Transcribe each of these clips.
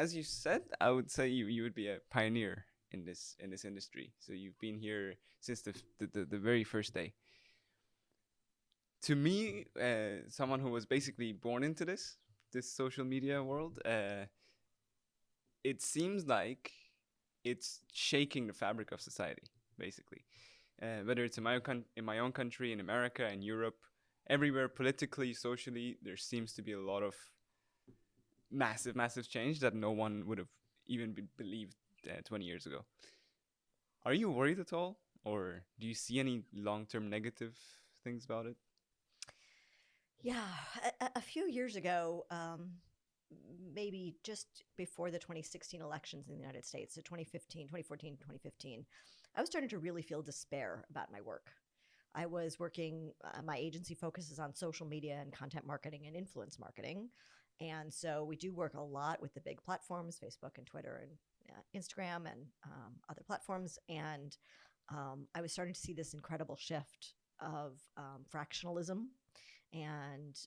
as you said, I would say you would be a pioneer in this industry. So you've been here since the very first day. To me, someone who was basically born into this social media world, it seems like it's shaking the fabric of society, basically. Whether it's in my own country, in America, in Europe, everywhere, politically, socially, there seems to be a lot of massive change that no one would have even believed 20 years ago. Are you worried at all, or do you see any long-term negative things about it? Yeah, a few years ago, maybe just before the 2016 elections in the United States, so 2015, 2014, 2015, I was starting to really feel despair about my work. I was working, my agency focuses on social media and content marketing and influence marketing. And so we do work a lot with the big platforms, Facebook and Twitter and Instagram and other platforms. And I was starting to see this incredible shift of fractionalism and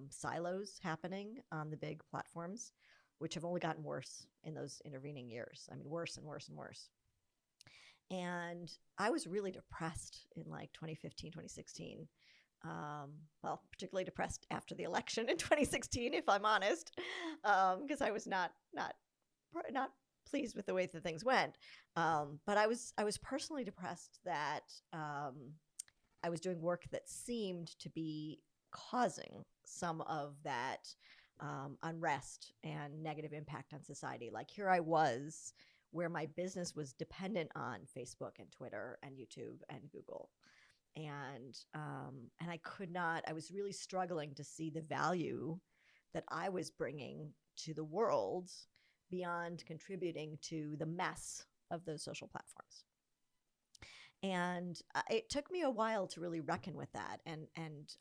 silos happening on the big platforms, which have only gotten worse in those intervening years. I mean, worse and worse and worse. And I was really depressed in like 2015, 2016. Well, particularly depressed after the election in 2016, if I'm honest, because I was not pleased with the way that things went. But I was personally depressed that I was doing work that seemed to be causing some of that unrest and negative impact on society. Like here I was, where my business was dependent on Facebook and Twitter and YouTube and Google, and I could not. I was really struggling to see the value that I was bringing to the world beyond contributing to the mess of those social platforms. And it took me a while to really reckon with that, and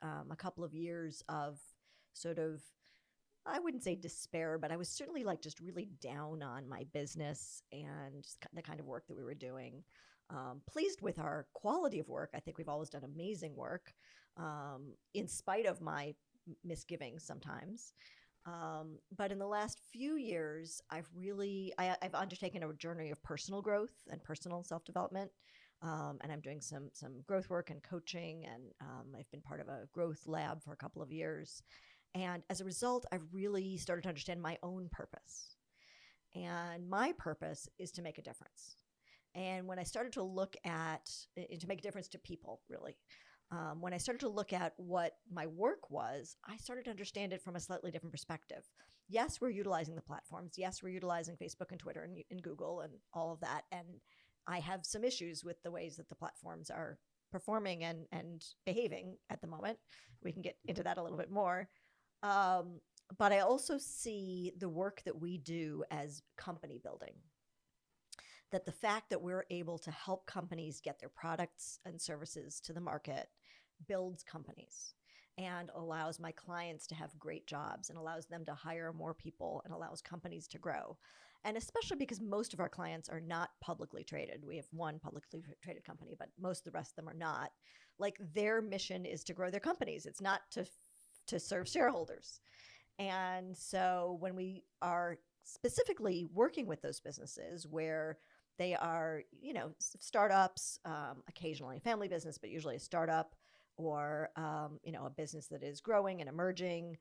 a couple of years of sort of, I wouldn't say despair, but I was certainly like just really down on my business and the kind of work that we were doing. Pleased with our quality of work. I think we've always done amazing work, in spite of my misgivings sometimes. But in the last few years, I've undertaken a journey of personal growth and personal self development. And I'm doing some growth work and coaching, and I've been part of a growth lab for a couple of years. And as a result, I've really started to understand my own purpose. And my purpose is to make a difference. And when I started to look at, to make a difference to people, really, when I started to look at what my work was, I started to understand it from a slightly different perspective. Yes, we're utilizing the platforms. Yes, we're utilizing Facebook and Twitter and Google and all of that. And I have some issues with the ways that the platforms are performing and behaving at the moment. We can get into that a little bit more. But I also see the work that we do as company building. That the fact that we're able to help companies get their products and services to the market builds companies and allows my clients to have great jobs and allows them to hire more people and allows companies to grow. And especially because most of our clients are not publicly traded. We have one publicly traded company, but most of the rest of them are not. Like their mission is to grow their companies. It's not to serve shareholders. And so when we are specifically working with those businesses where they are, startups, occasionally a family business, but usually a startup or, a business that is growing and emerging.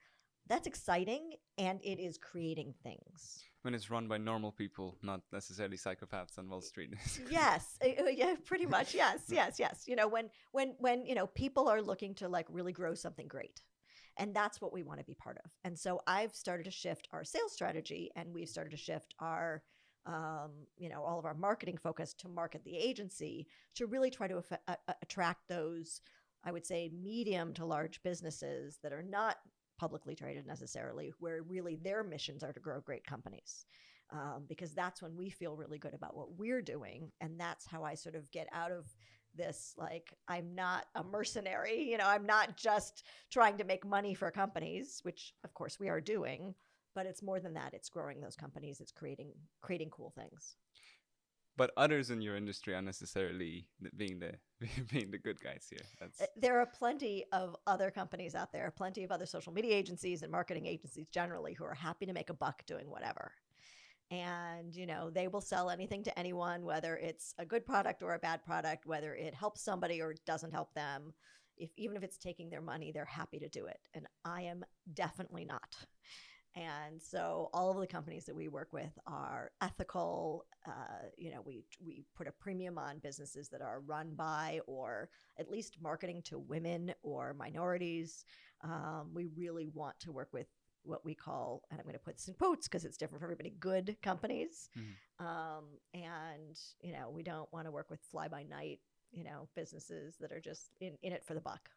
That's exciting, and it is creating things. When it's run by normal people, not necessarily psychopaths on Wall Street. Yes, yeah, pretty much. Yes, yes, yes. When people are looking to like really grow something great, and that's what we want to be part of. And so I've started to shift our sales strategy, and we've started to shift our all of our marketing focus to market the agency to really try to attract those, I would say, medium to large businesses that are not publicly traded necessarily, where really their missions are to grow great companies. Because that's when we feel really good about what we're doing. And that's how I sort of get out of this, like, I'm not a mercenary, I'm not just trying to make money for companies, which of course we are doing, but it's more than that. It's growing those companies. It's creating cool things. But others in your industry are necessarily being the being the good guys here. There are plenty of other companies out there, plenty of other social media agencies and marketing agencies generally who are happy to make a buck doing whatever. And, they will sell anything to anyone, whether it's a good product or a bad product, whether it helps somebody or doesn't help them. Even if it's taking their money, they're happy to do it. And I am definitely not. And so all of the companies that we work with are ethical. We put a premium on businesses that are run by or at least marketing to women or minorities. We really want to work with what we call, and I'm going to put this in quotes because it's different for everybody, good companies. And we don't want to work with fly by night, businesses that are just in it for the buck.